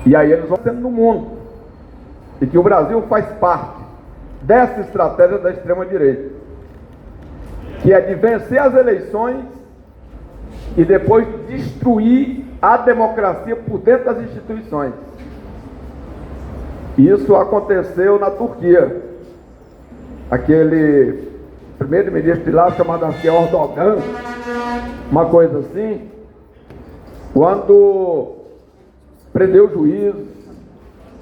E aí eles vão sendo no mundo. E que o Brasil faz parte dessa estratégia da extrema-direita, que é de vencer as eleições e depois destruir a democracia por dentro das instituições. Isso aconteceu na Turquia. Aquele primeiro-ministro de lá, chamado Erdogan, uma coisa assim, quando prendeu juízes,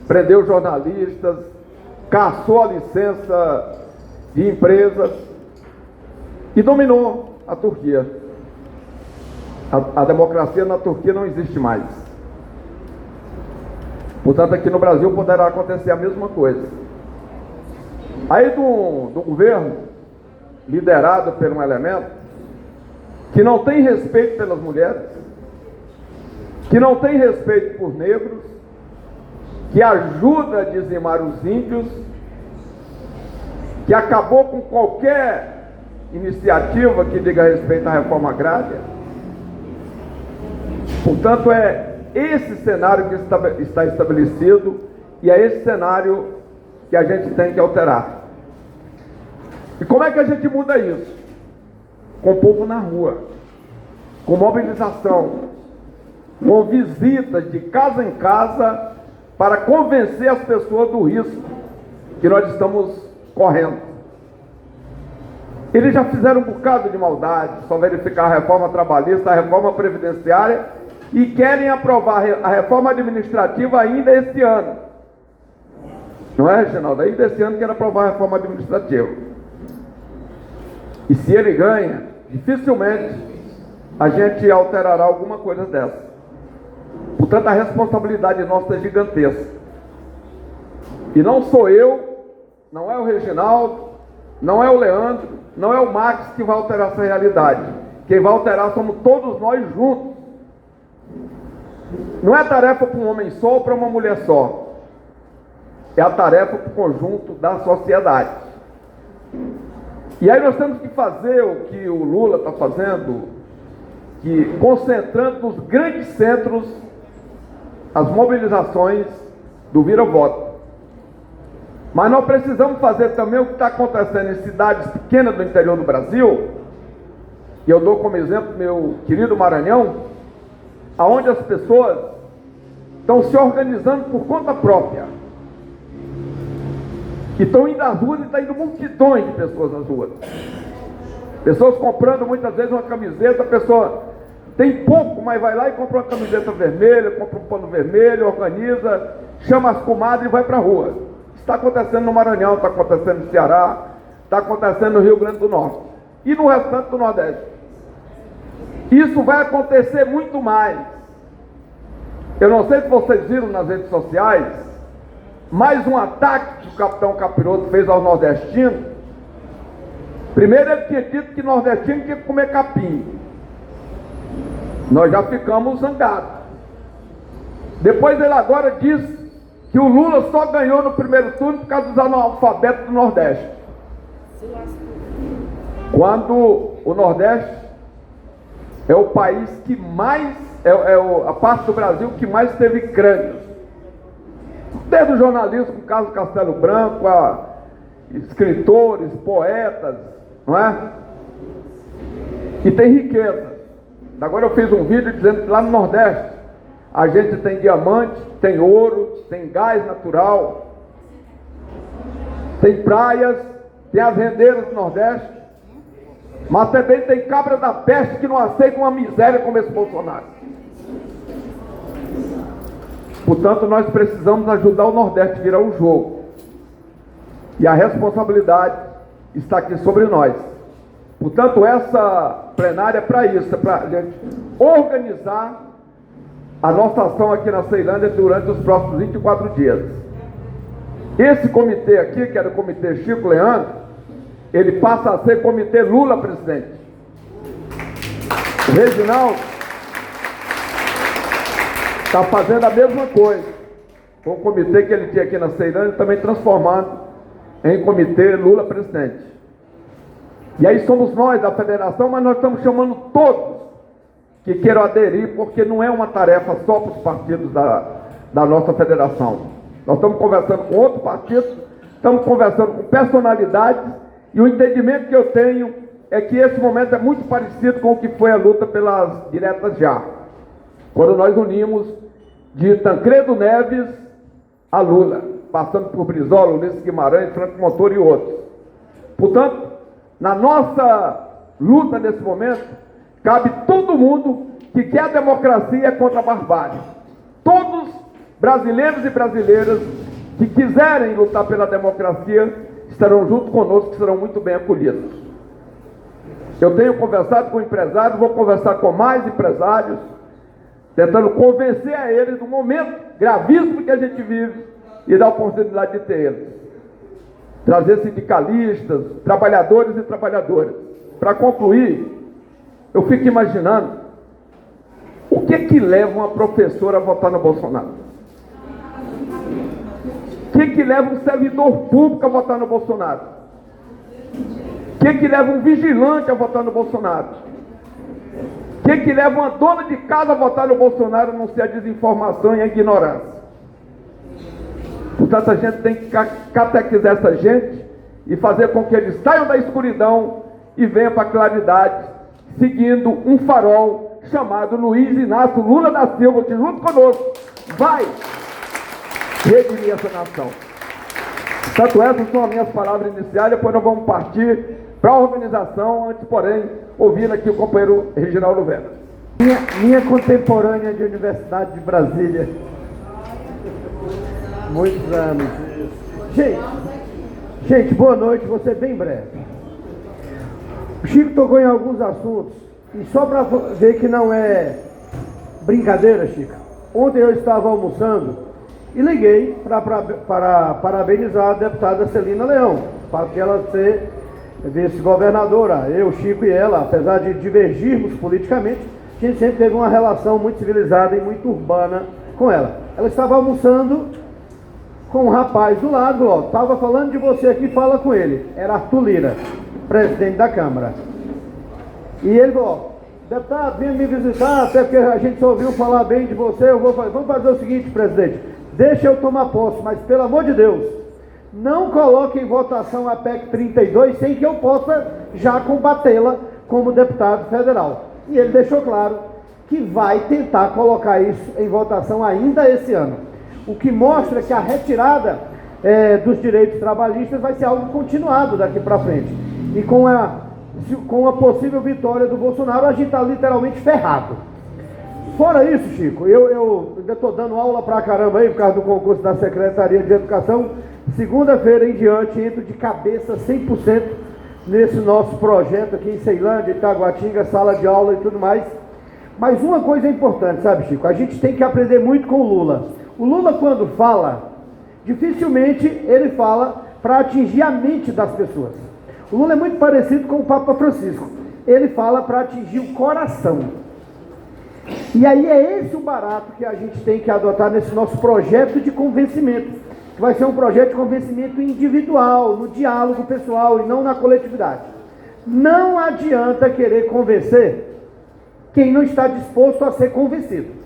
prendeu jornalistas, cassou a licença de empresas e dominou a Turquia. A democracia na Turquia não existe mais. Portanto, aqui no Brasil poderá acontecer a mesma coisa. Aí do governo, liderado por um elemento que não tem respeito pelas mulheres, que não tem respeito por negros, que ajuda a dizimar os índios, que acabou com qualquer iniciativa que diga respeito à reforma agrária. Portanto, é esse cenário que está estabelecido e é esse cenário que a gente tem que alterar. E como é que a gente muda isso? Com o povo na rua, com mobilização, com visitas de casa em casa para convencer as pessoas do risco que nós estamos correndo. Eles já fizeram um bocado de maldade, só verificar a reforma trabalhista, a reforma previdenciária, e querem aprovar a reforma administrativa ainda este ano. Não é, Reginaldo? Ainda este ano querem aprovar a reforma administrativa. E se ele ganha, dificilmente a gente alterará alguma coisa dessa. Portanto, a responsabilidade nossa é gigantesca. E não sou eu, não é o Reginaldo, não é o Leandro, não é o Max que vai alterar essa realidade. Quem vai alterar somos todos nós juntos. Não é tarefa para um homem só ou para uma mulher só. É a tarefa para o conjunto da sociedade. E aí nós temos que fazer o que o Lula está fazendo, que concentrando nos grandes centros as mobilizações do vira-voto. Mas nós precisamos fazer também o que está acontecendo em cidades pequenas do interior do Brasil, e eu dou como exemplo meu querido Maranhão, aonde as pessoas estão se organizando por conta própria, que estão indo às ruas e está indo multidões de pessoas nas ruas, pessoas comprando muitas vezes uma camiseta, a pessoa tem pouco, mas vai lá e compra uma camiseta vermelha, compra um pano vermelho, organiza, chama as comadres e vai para a rua. Está acontecendo no Maranhão, está acontecendo no Ceará, está acontecendo no Rio Grande do Norte e no restante do Nordeste. Isso vai acontecer muito mais. Eu não sei se vocês viram nas redes sociais, mais um ataque que o capitão Capiroto fez aos nordestinos. Primeiro ele tinha dito que nordestino tinha que comer capim. Nós já ficamos zangados. Depois ele agora diz que o Lula só ganhou no primeiro turno por causa dos analfabetos do Nordeste. Quando o Nordeste é o país que mais, a parte do Brasil que mais teve crânios. Desde o jornalismo, o caso Castelo Branco, a escritores, poetas, não é? E tem riqueza. Agora eu fiz um vídeo dizendo que lá no Nordeste a gente tem diamante, tem ouro, tem gás natural, tem praias, tem as rendeiras do Nordeste, mas também tem cabra da peste que não aceita uma miséria como esse Bolsonaro. Portanto, nós precisamos ajudar o Nordeste a virar o jogo. E a responsabilidade está aqui sobre nós. Portanto, essa plenária é para isso, é para a gente organizar a nossa ação aqui na Ceilândia durante os próximos 24 dias. Esse comitê aqui, que era o comitê Chico Leandro, ele passa a ser comitê Lula presidente. O Reginaldo está fazendo a mesma coisa, com o comitê que ele tinha aqui na Ceilândia, também transformando em comitê Lula presidente. E aí somos nós da federação, mas nós estamos chamando todos que queiram aderir, porque não é uma tarefa só para os partidos da nossa federação. Nós estamos conversando com outros partidos, estamos conversando com personalidades, e o entendimento que eu tenho é que esse momento é muito parecido com o que foi a luta pelas diretas já, quando nós unimos de Tancredo Neves a Lula, passando por Brizola, Ulisses Guimarães, Franco Montoro e outros. Portanto, na nossa luta nesse momento, cabe todo mundo que quer a democracia contra a barbárie. Todos brasileiros e brasileiras que quiserem lutar pela democracia estarão junto conosco, serão muito bem acolhidos. Eu tenho conversado com empresários, vou conversar com mais empresários, tentando convencer a eles do momento gravíssimo que a gente vive e da oportunidade de ter eles. Trazer sindicalistas, trabalhadores e trabalhadoras. Para concluir, eu fico imaginando o que leva uma professora a votar no Bolsonaro? O que leva um servidor público a votar no Bolsonaro? O que leva um vigilante a votar no Bolsonaro? O que leva uma dona de casa a votar no Bolsonaro, a não ser a desinformação e a ignorância? Portanto, a gente tem que catequizar essa gente e fazer com que eles saiam da escuridão e venham para a claridade, seguindo um farol chamado Luiz Inácio Lula da Silva, que junto conosco vai redimir essa nação. Tanto essas são as minhas palavras iniciais, depois nós vamos partir para a organização, antes, porém, ouvindo aqui o companheiro Reginaldo Vera. Minha contemporânea de Universidade de Brasília. Muitos anos. Gente, boa noite, vou ser bem breve. O Chico tocou em alguns assuntos, e só para ver que não é brincadeira, Chico. Ontem eu estava almoçando e liguei para parabenizar a deputada Celina Leão, para que ela ser vice-governadora. Eu, Chico e ela, apesar de divergirmos politicamente, a gente sempre teve uma relação muito civilizada e muito urbana com ela. Ela estava almoçando com um rapaz do lado, ó, estava falando de você aqui, fala com ele. Era Arthur Lira, presidente da Câmara. E ele falou, deputado, venha me visitar, até porque a gente só ouviu falar bem de você, vamos fazer o seguinte, presidente, deixa eu tomar posse, mas pelo amor de Deus, não coloque em votação a PEC 32 sem que eu possa já combatê-la como deputado federal. E ele deixou claro que vai tentar colocar isso em votação ainda esse ano. O que mostra que a retirada dos direitos trabalhistas vai ser algo continuado daqui para frente. E com a possível vitória do Bolsonaro, a gente está literalmente ferrado. Fora isso, Chico, eu ainda estou dando aula pra caramba aí, por causa do concurso da Secretaria de Educação. Segunda-feira em diante, entro de cabeça 100% nesse nosso projeto aqui em Ceilândia, Itaguatinga, sala de aula e tudo mais. Mas uma coisa é importante, sabe, Chico? A gente tem que aprender muito com o Lula. O Lula, quando fala, dificilmente ele fala para atingir a mente das pessoas. O Lula é muito parecido com o Papa Francisco. Ele fala para atingir o coração. E aí é esse o barato que a gente tem que adotar nesse nosso projeto de convencimento, que vai ser um projeto de convencimento individual, no diálogo pessoal e não na coletividade. Não adianta querer convencer quem não está disposto a ser convencido.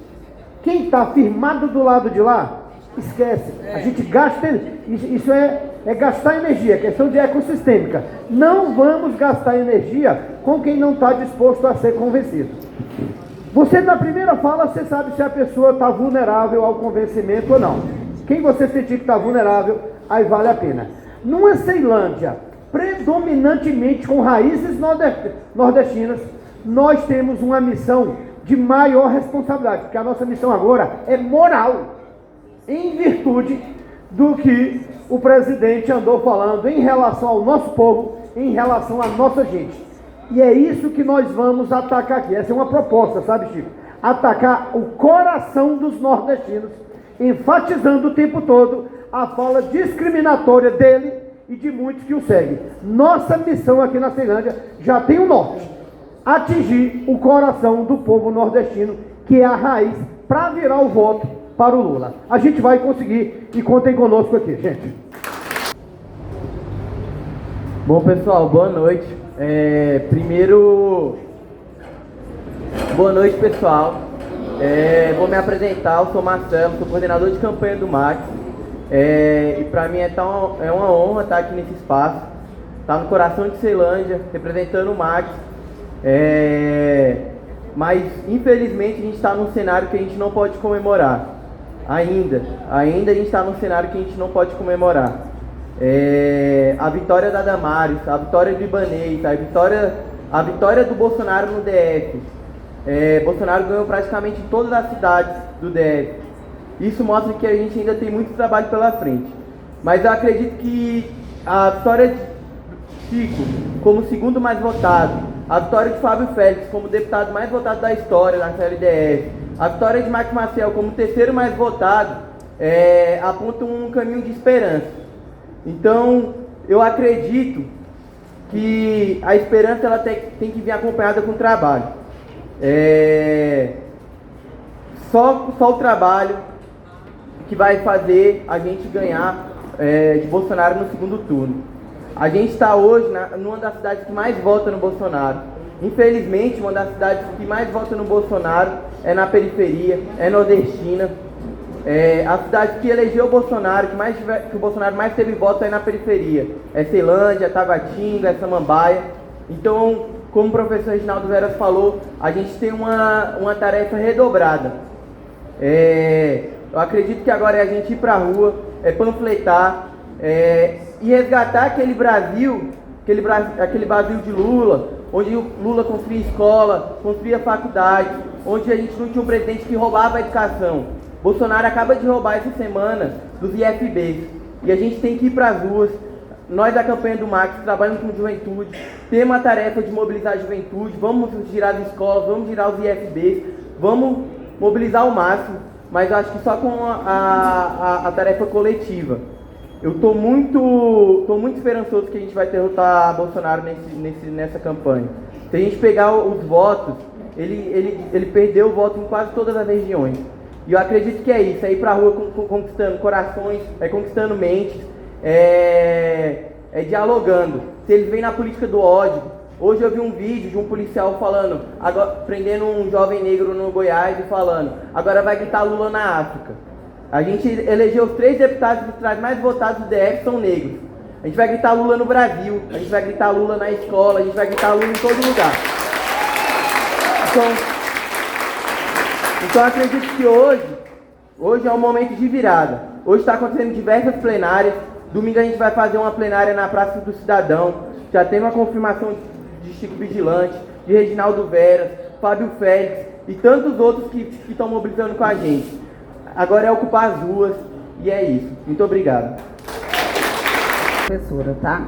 Quem está firmado do lado de lá, esquece. A gente gasta, isso é gastar energia, é questão de ecossistêmica. Não vamos gastar energia com quem não está disposto a ser convencido. Você, na primeira fala, você sabe se a pessoa está vulnerável ao convencimento ou não. Quem você sentir que está vulnerável, aí vale a pena. Numa Ceilândia, predominantemente com raízes nordestinas, nós temos uma missão de maior responsabilidade, porque a nossa missão agora é moral, em virtude do que o presidente andou falando em relação ao nosso povo, em relação à nossa gente. E é isso que nós vamos atacar aqui. Essa é uma proposta, sabe, Chico? Atacar o coração dos nordestinos, enfatizando o tempo todo a fala discriminatória dele e de muitos que o seguem. Nossa missão aqui na Ceilândia já tem um norte: atingir o coração do povo nordestino, que é a raiz para virar o voto para o Lula. A gente vai conseguir e contem conosco aqui, gente. Bom, pessoal, boa noite. Primeiro, boa noite, pessoal. Vou me apresentar, eu sou Marcelo, sou coordenador de campanha do Max. E para mim é uma honra estar aqui nesse espaço, estar no coração de Ceilândia, representando o Max. Mas infelizmente a gente está num cenário que a gente não pode comemorar. Ainda a gente está num cenário que a gente não pode comemorar. A vitória da Damares, a vitória do Ibanez, a vitória do Bolsonaro no DF. Bolsonaro ganhou praticamente todas as cidades do DF. Isso mostra que a gente ainda tem muito trabalho pela frente. Mas eu acredito que a vitória de Chico como segundo mais votado, a vitória de Fábio Félix como deputado mais votado da história da CLDF, a vitória de Max Maciel como terceiro mais votado, aponta um caminho de esperança. Então, eu acredito que a esperança ela tem que vir acompanhada com trabalho. Só o trabalho que vai fazer a gente ganhar de Bolsonaro no segundo turno. A gente está hoje numa das cidades que mais vota no Bolsonaro. Infelizmente, uma das cidades que mais vota no Bolsonaro é na periferia, é nordestina. A cidade que elegeu o Bolsonaro, que o Bolsonaro mais teve voto é na periferia. É Ceilândia, é Taguatinga, é Samambaia. Então, como o professor Reginaldo Veras falou, a gente tem uma tarefa redobrada. Eu acredito que agora é a gente ir para a rua, panfletar e resgatar aquele Brasil de Lula, onde o Lula construía escola, construía faculdade, onde a gente não tinha um presidente que roubava a educação. Bolsonaro acaba de roubar essa semana dos IFBs. E a gente tem que ir para as ruas. Nós da campanha do Max trabalhamos com juventude, temos a tarefa de mobilizar a juventude, vamos girar as escolas, vamos girar os IFBs, vamos mobilizar ao máximo, mas eu acho que só com a tarefa coletiva. Eu estou muito esperançoso que a gente vai derrotar Bolsonaro nessa campanha. Se a gente pegar os votos, ele perdeu o voto em quase todas as regiões. E eu acredito que é isso, é ir pra rua conquistando corações, conquistando mentes, dialogando. Se eles vêm na política do ódio, hoje eu vi um vídeo de um policial falando, prendendo um jovem negro no Goiás e falando, agora vai gritar Lula na África. A gente elegeu os 3 deputados mais votados do DF são negros. A gente vai gritar Lula no Brasil, a gente vai gritar Lula na escola, a gente vai gritar Lula em todo lugar. Então eu acredito que hoje é um momento de virada. Hoje está acontecendo diversas plenárias. Domingo a gente vai fazer uma plenária na Praça do Cidadão. Já tem uma confirmação de Chico Vigilante, de Reginaldo Veras, Fábio Félix e tantos outros que estão mobilizando com a gente. Agora é ocupar as ruas e é isso. Muito obrigado. Professora, tá?